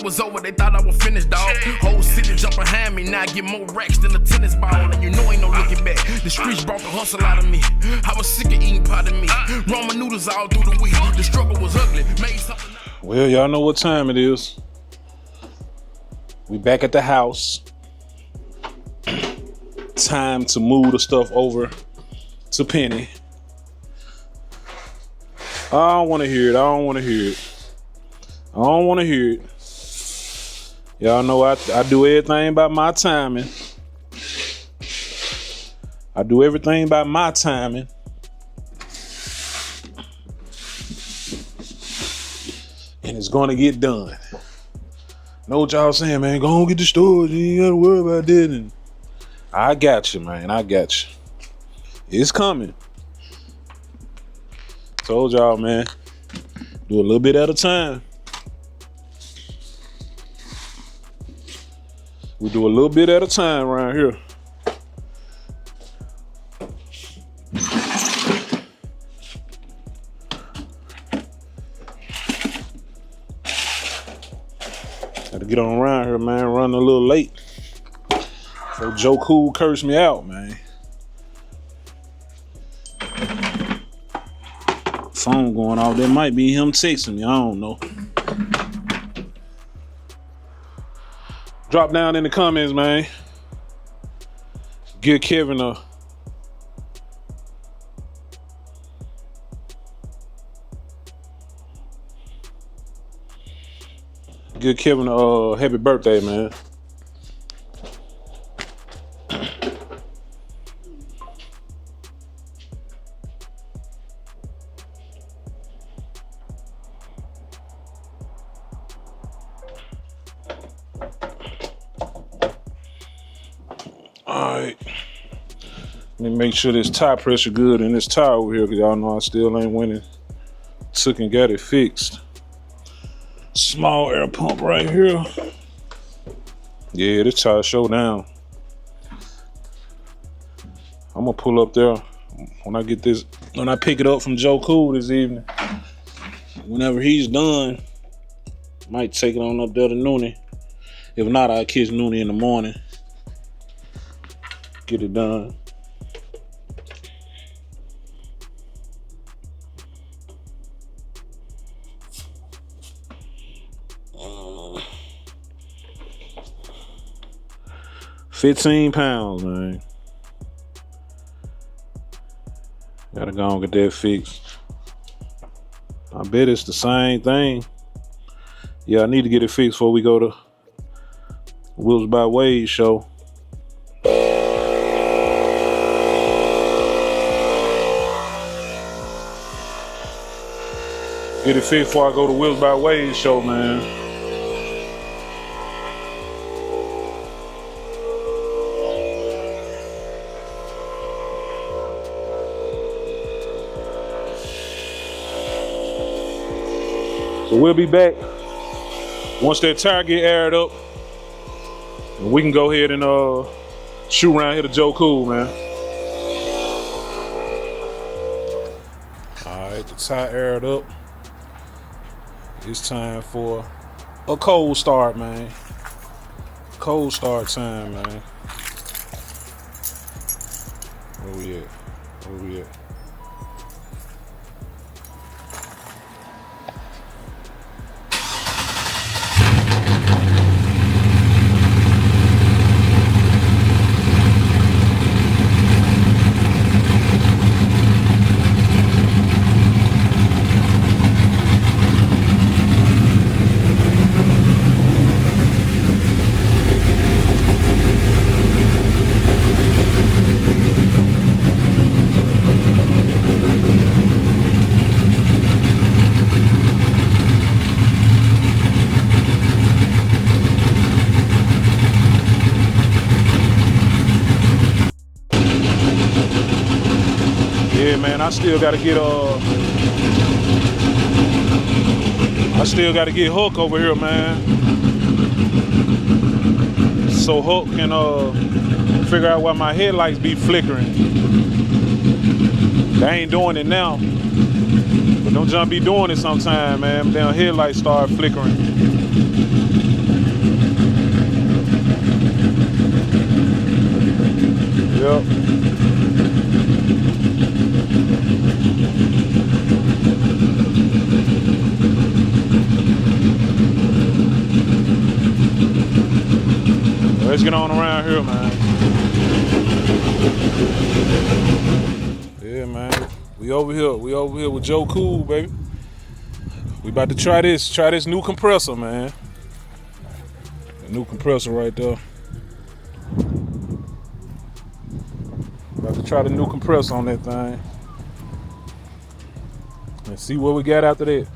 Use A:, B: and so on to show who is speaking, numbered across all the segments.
A: was over, they thought I was finished, dog. Whole city jump behind me, now I get more racks than a tennis ball. And you know ain't no looking back. The streets brought the hustle out of me. I was sick of eating pot of meat. Ramen noodles all through the week. The struggle was ugly. Made something.
B: Well, y'all know what time it is. We back at the house. Time to move the stuff over to Penny. I don't want to hear it. I don't want to hear it. Y'all know I do everything by my timing. And it's gonna get done. Know what y'all saying, man? Go on, get the storage. You ain't gotta worry about that. And I got you, man. It's coming. Told y'all, man. Do a little bit at a time. We do a little bit at a time around here. Gotta get on around here, man. Running a little late. So Joe Cool cursed me out, man. Phone going off. That might be him texting me. I don't know. Drop down in the comments, man. Give Kevin a happy birthday, man. Alright. Let me make sure this tire pressure good in this tire over here, because y'all know I still ain't winning. Took and got it fixed. Small air pump right here. Yeah, this tire show down. I'm gonna pull up there when I pick it up from Joe Cool this evening. Whenever he's done, might take it on up there to Noonie. If not, I'll catch Noonie in the morning. Get it done. £15, man. Gotta go and get that fixed. I bet it's the same thing. Yeah, I need to get it fixed before we go to Wheels by Ways show. Get it fixed before I go to Wheels by Ways show, man. So we'll be back once that tire get aired up, and we can go ahead and shoot around here to Joe Cool, man. All right, the tire aired up. It's time for a cold start, man. Cold start time, man. Where we at? Yeah, man, I still gotta get Hook over here, man. So Hook can figure out why my headlights be flickering. They ain't doing it now, but don't jump be doing it sometime, man. Damn headlights start flickering. Yep. Let's get on around here, man. Yeah, man. We over here. We over here with Joe Cool, baby. We about to try this new compressor, man. The new compressor right there. About to try the new compressor on that thing. And see what we got after that.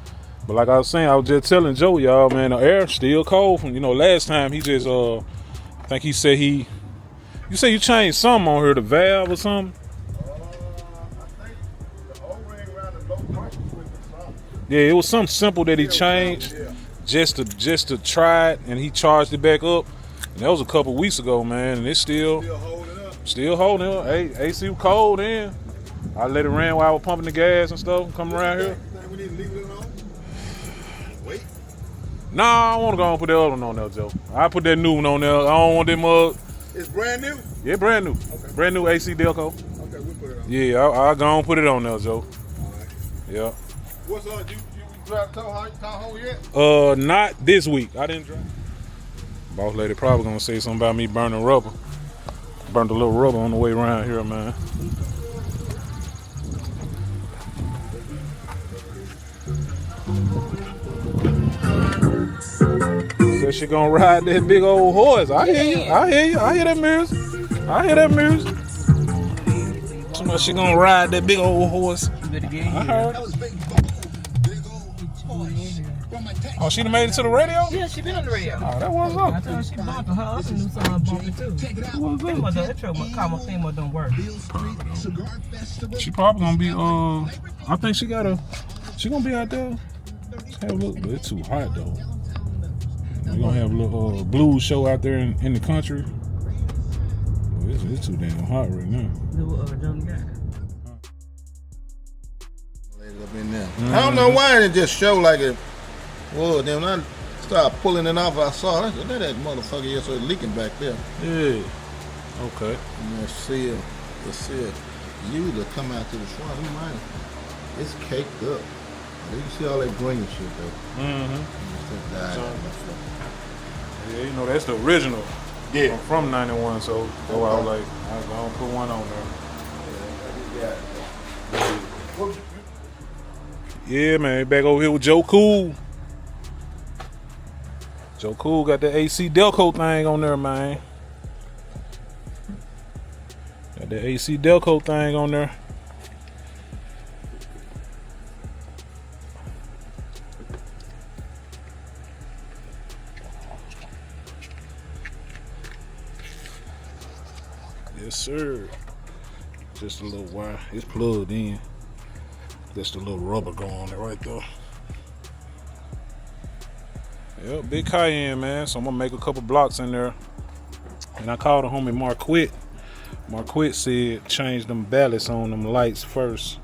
B: But like I was saying, I was just telling Joe, y'all, man, the air still cold from, last time he just, I think he said you say you changed something on here, the valve or something?
C: I think the O-ring around the low pressure switch or something.
B: Yeah, it was something simple that he changed just to try it, and he charged it back up. And that was a couple weeks ago, man, and it's still holding up. Hey, AC was cold then. I let it run while I was pumping the gas and stuff, coming around here.
C: We need to leave it alone? Wait.
B: Nah, I want to go and put the other one on there, Joe. I put that new one on there. I don't want that mug.
C: It's brand new?
B: Yeah, brand new.
C: Okay.
B: Brand new AC Delco.
C: Okay, we'll put it on.
B: Yeah, I'll go and put it on there, Joe.
C: All right.
B: Yeah.
C: What's up? You drive Tahoe yet?
B: Not this week. I didn't drive. Boss lady probably gonna say something about me burning rubber. Burned a little rubber on the way around here, man. Said she gonna ride that big old horse. I hear you. I hear that music. So she gonna ride that big old horse. I heard. Oh, she done made it to the radio?
D: Yeah, she been on the radio.
B: Oh, that was up.
D: I told her she bumping her other new song bumping too. That truck, my car, my thing don't work.
B: She probably gonna be I think she gonna be out there. Have a look, but it's too hot though. We're gonna have a little blues show out there in the country. Well, it's too damn hot right now.
C: Up in there. I don't know why it just show like it was. Then when I started pulling it off, I saw that motherfucker here, so it's leaking back there.
B: Yeah. Okay.
C: And the seal usually come out to the front. He might. It's caked up. You can see all that green shit though.
B: Mm-hmm. Yeah, that's the original.
C: Yeah.
B: From 91, so that's why I was like, I'm gonna put one on there. Yeah, man, back over here with Joe Cool. Joe Cool got the AC Delco thing on there, man. Got the AC Delco thing on there. Yes, sir. Just a little wire. It's plugged in. Just a little rubber going on there right there. Yep, big Cayenne, man. So I'm gonna make a couple blocks in there. And I called the homie Marquette. Marquette said change them ballasts on them lights first,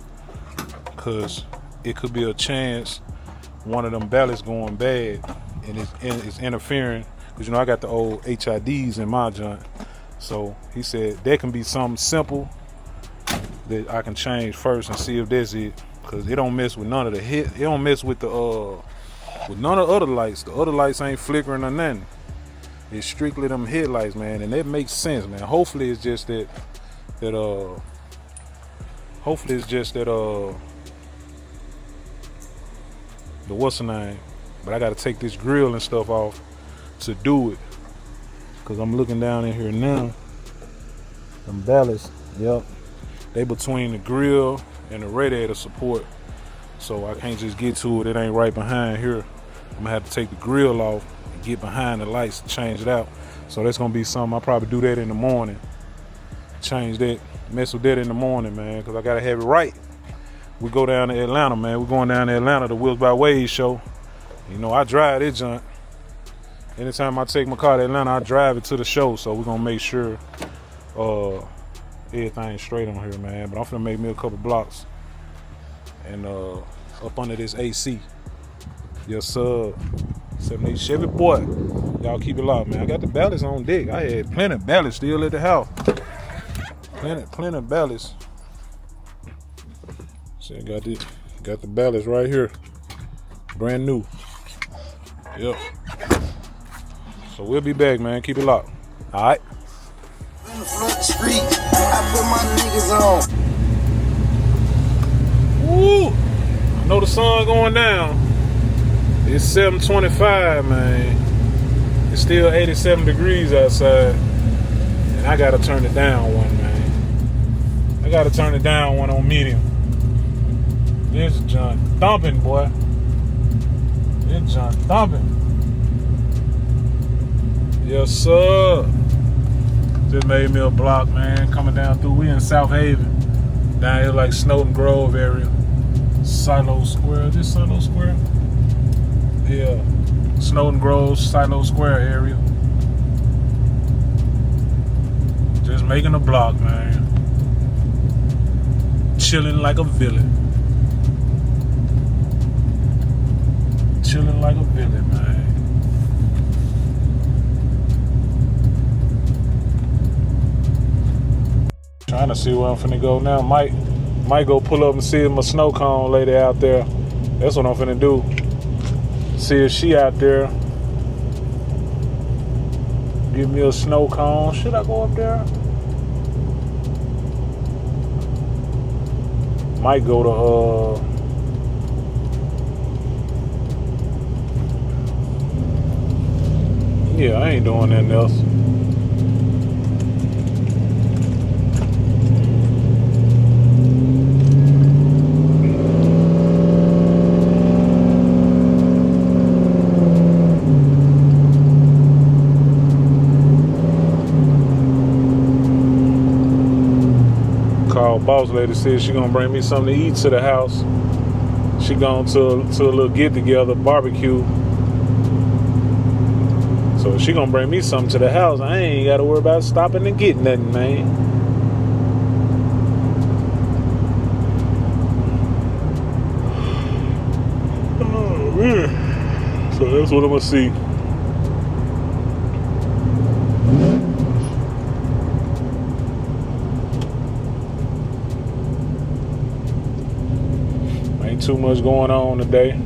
B: cause it could be a chance one of them ballasts going bad and it's interfering. Cause I got the old HIDs in my joint. So he said that can be something simple that I can change first and see if that's it. Cause it don't mess with none of the hit. It don't mess with with none of the other lights. The other lights ain't flickering or nothing. It's strictly them headlights, man, and that makes sense, man. Hopefully it's just that the what's the name? But I gotta take this grill and stuff off to do it. Cause I'm looking down in here now. Them ballasts, yep. They between the grill and the radiator support. So I can't just get to it. It ain't right behind here. I'm gonna have to take the grill off and get behind the lights and change it out. So that's gonna be something. I'll probably do that in the morning. Change that, mess with that in the morning, man, because I gotta have it right. We go down to Atlanta, man. We're going down to Atlanta, the Wheels by Ways show. I drive this junk. Anytime I take my car to Atlanta, I drive it to the show. So we're gonna make sure everything's straight on here, man. But I'm finna make me a couple blocks and up under this AC. Yes, sir. 78 Chevy boy. Y'all keep it locked, man. I got the ballasts on deck. I had plenty of ballasts still at the house. Plenty of ballast. See, got the ballast right here. Brand new. Yep. So we'll be back, man. Keep it locked. Alright.
E: In the front street, I put my niggas on.
B: Woo! I know the sun going down. It's 7:25, man. It's still 87 degrees outside. And I gotta turn it down one, man. I gotta turn it down one on medium. This junk thumping, boy. This junk thumping. Yes, sir. Just made me a block, man. Coming down through. We in South Haven. Down here like Snowden Grove area. Silo Square. Is this Silo Square? Yeah. Snowden Grove, Silo Square area. Just making a block, man. Chilling like a villain. Chilling like a villain, man. Trying to see where I'm finna go now. Might go pull up and see if my snow cone lady out there. That's what I'm finna do. See if she out there. Give me a snow cone. Should I go up there? Might go to yeah, I ain't doing nothing else. Boss lady said she gonna bring me something to eat to the house. She gone to a little get together barbecue. So she gonna bring me something to the house. I ain't gotta worry about stopping and getting nothing, man. Oh man. So that's what I'm gonna see. Too much going on today.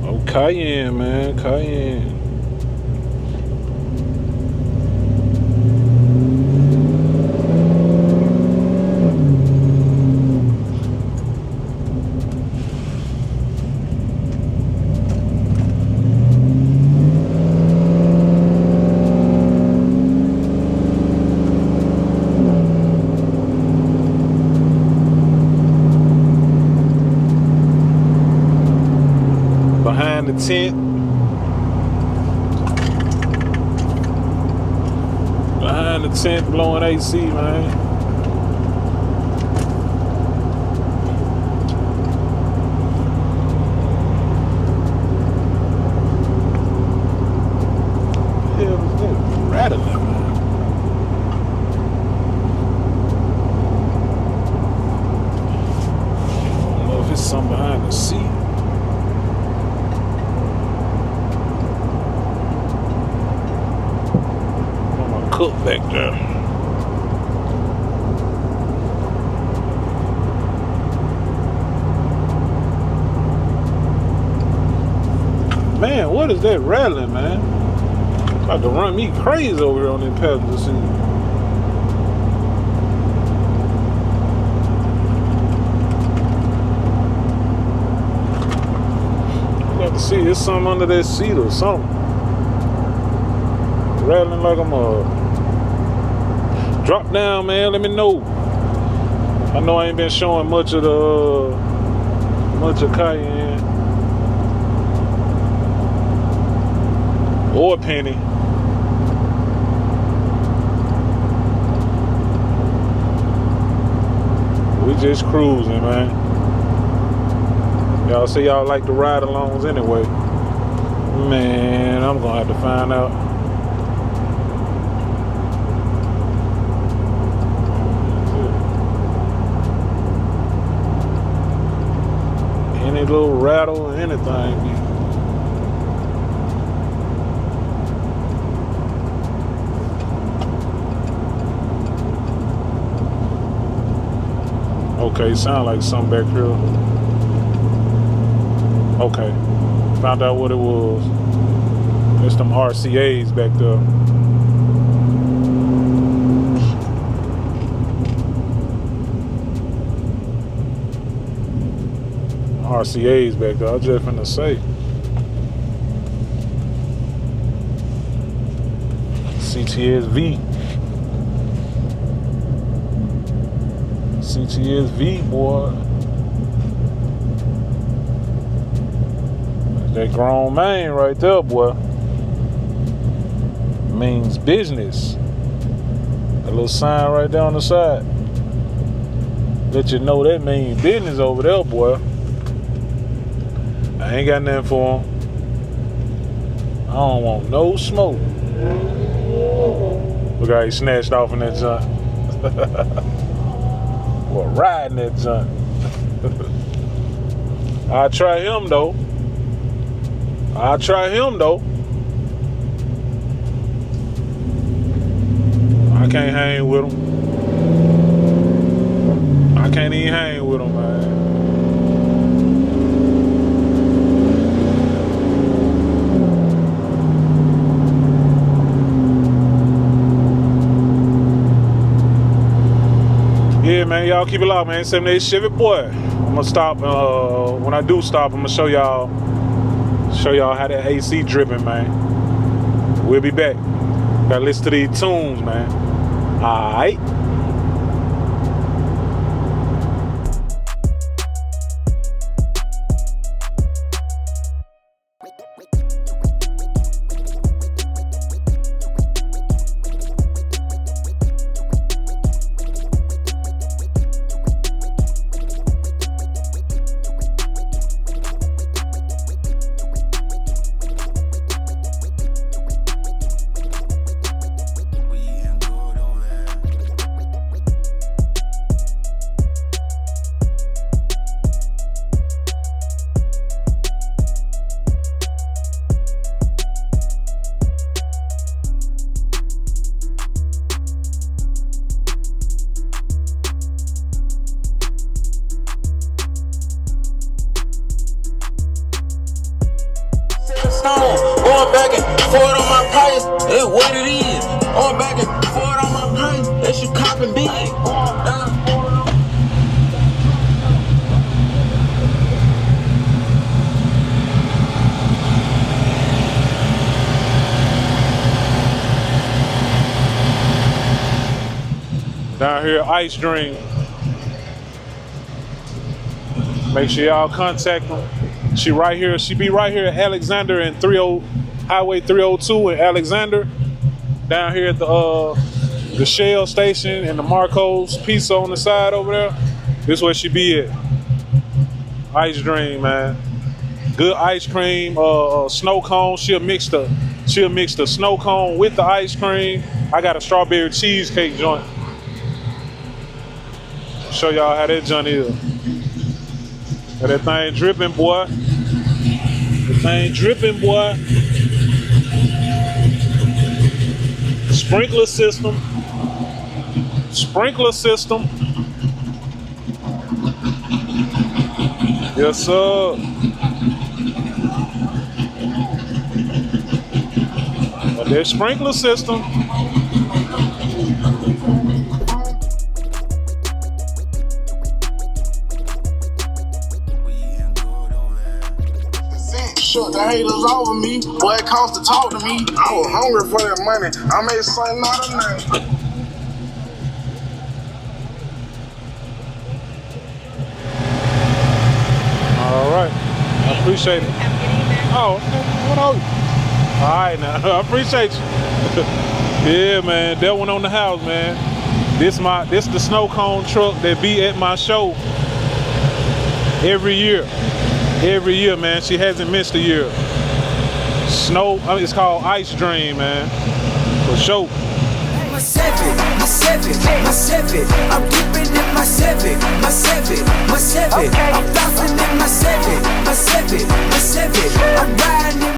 B: Oh, Cayenne, man, Cayenne. Behind the tent. Behind the tent blowing AC, man. What the hell is that rattling, man? I don't know if it's something behind the seat. Cook back there. Man, what is that rattling, man? It's about to run me crazy over here on the passenger seat. I got to see, there's something under that seat or something. Rattling like I'm a... Drop down, man. Let me know. I know I ain't been showing much of Cayenne or Penny. We just cruising, man. Y'all say y'all like the ride-alongs anyway. Man, I'm gonna have to find out. Any little rattle or anything. Okay, sound like something back here. Okay, found out what it was. There's them RCAs back there. RCAs back there. I was just finna say. CTSV. CTSV, boy. That grown man right there, boy. Means business. That little sign right there on the side. Let you know that means business over there, boy. I ain't got nothing for him. I don't want no smoke. Look how he snatched off in that junk. Well, riding that junk. I'll try him though. I can't hang with him. I can't even hang with him, man. Yeah, man, y'all keep it locked, man. 78 Chevy, boy. I'm gonna stop. When I do stop, I'm gonna show y'all how that AC dripping, man. We'll be back. Gotta listen to these tunes, man. All right.
E: Going back and forth on my price, it's what it is. Going back and forth on my price, they should cop and big.
B: Down here, Ice Dream. Make sure y'all contact them. She right here. She be right here at Alexander and Highway 302 in Alexander. Down here at the Shell station and the Marco's Pizza on the side over there. This is where she be at. Ice Dream, man. Good ice cream, snow cone. She'll mix the snow cone with the ice cream. I got a strawberry cheesecake joint. Show y'all how that joint is. Got that thing dripping, boy. The thing dripping, boy. Sprinkler system. Sprinkler system. Yes, sir. Got that sprinkler system.
E: Shut the haters over me. Boy, it cost to talk to me. I was hungry for that money. I made something out of nothing.
B: All right. I appreciate it. Oh, what else? All right, now. I appreciate you. Yeah, man. That one on the house, man. This the snow cone truck that be at my show every year. Every year, man. She hasn't missed a year. It's called Ice Dream, man. For sure.
F: My seven, I'm dipping in my seven. I'm